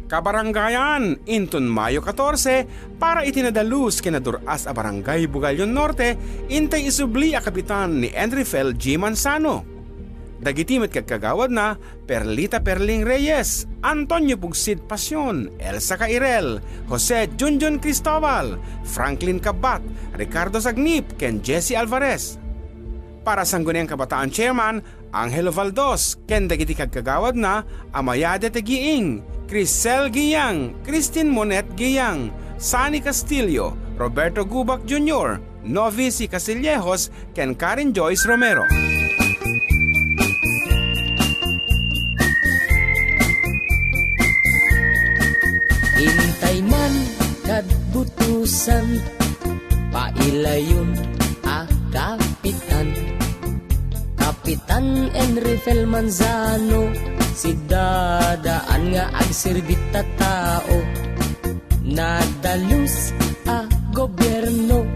Kabaranggayan, inton Mayo 14, para itinadalus kinaduras a Barangay Bugalyon Norte, intay isubli a kapitan ni Enrifel G. Manzano. Dagitimit kagkagawad na Perlita Perling Reyes, Antonio Pugsid Pasyon, Elsa Cairel, Jose Junjun Cristobal, Franklin Cabat, Ricardo Sagnip, ken Jesse Alvarez. Para sangguniang kabataan chairman, Angelo Valdos, ken dagiti kagkagawad na Amayade Tegiing, Crisel Giyang, Christine Monet Giyang, Sani Castillo, Roberto Gubac Jr., Novici Casillejos, ken Karen Joyce Romero. Intay man kadbutusan, pailayon a kapitan. Kapitan Enrifel Manzano, si dadaan nga agsirbita tao. Nadalus a gobyerno,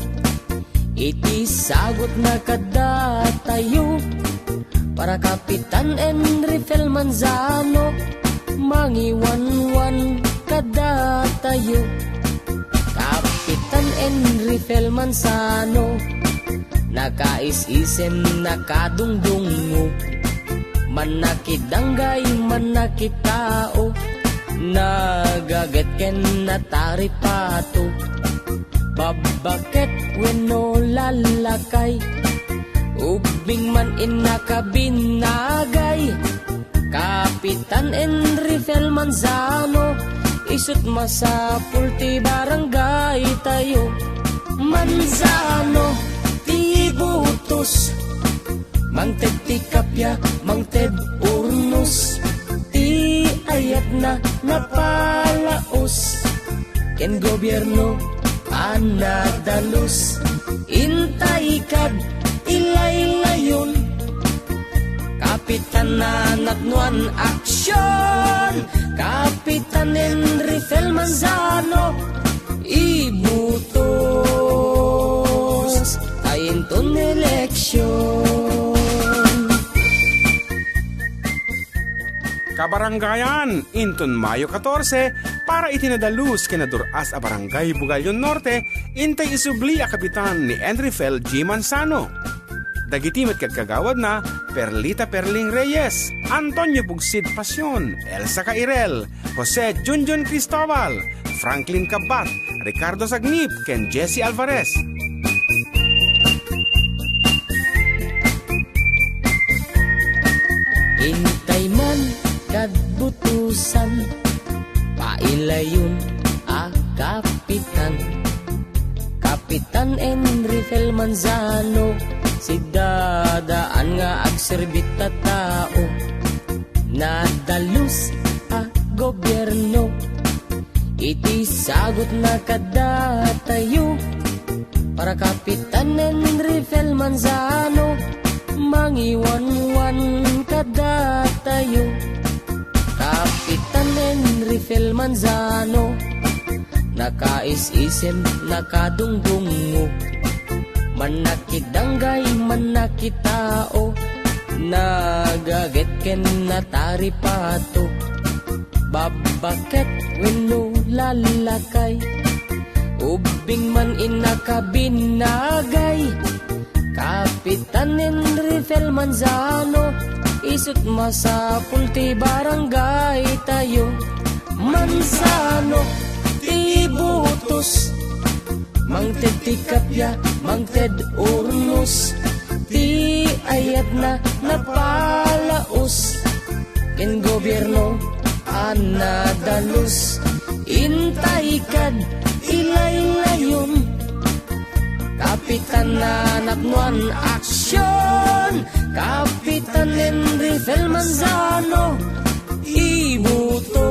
iti sagot na kadatayo. Para Kapitan Enrifel Manzano, mangiwan-wan kadatayo. Kapitan Enrifel Manzano, nakais-isem nakadungdungo. Manakidanggay manakitao, nagaget ken nataripato. Babaket wenno lalakay, ubing man inakabinagay. Kapitan Enrifel Manzano, isut masapul ti barangay tayo. Manzano ti butos, mangted ti kapya, mangted urnus, ti ayat na napalaos. Ken gobyerno anadalus, intay kad ilaylayon. Kapitan na natnuan aksyon, Kapitan Enrifel Manzano, ibutos ayinton eleksyon. Kabaranggayan, inton Mayo 14, para itinadalus kinaduras a Barangay Bugalyon Norte, intay isubli a kapitan ni Enrifel G. Manzano. Dagitimit kagkagawad na Perlita Perling Reyes, Antonio Pugsid Pasyon, Elsa Cairel, Jose Junjun Cristobal, Franklin Cabat, Ricardo Sagnip, ken Jesse Alvarez. Intay man kadbutusan, pailayon a kapitan. Kapitan Enrifel Manzano, si dadaan nga agsirbita tao. Nadalus a gobyerno, iti sagot na kadatayo. Para Kapitan Enrifel Manzano, mangiwan-wan kadatayo. Kapitan Enrifel Manzano, nakais-isem nakadungdungo. Manakidanggay manakitao, nagaget ken nataripato. Babaket wenno lalakay, ubing man inakabinagay. Kapitan Enrifel Manzano, isut masapul ti barangay tayo. Manzano ti butos, mangted ti kapya, mangted urnus, ti ayat na napalaos. Ken gobyerno anadalus, intay kad ilaylayon. Kapitan na natnuan aksyon, Kapitan Enrifel Manzano, ibutos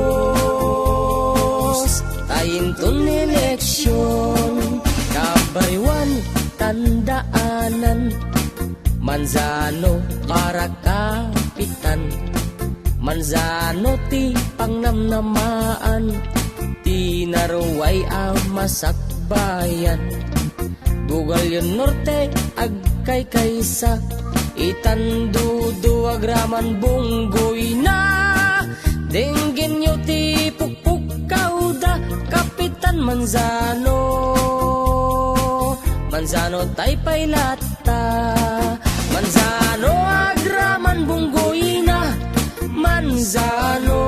ayinton eleksyon. Kabariwan tandaanan, Manzano para kapitan. Manzano ti pangnamnamaan, ti naruway a masakbayan. Bugalyon Norte agkay kaysa, itandudu agraman bunggoy na. Denggin nyo ti pukpuk Manzano, Manzano tay paylata, Manzano agraman bunggoina, Manzano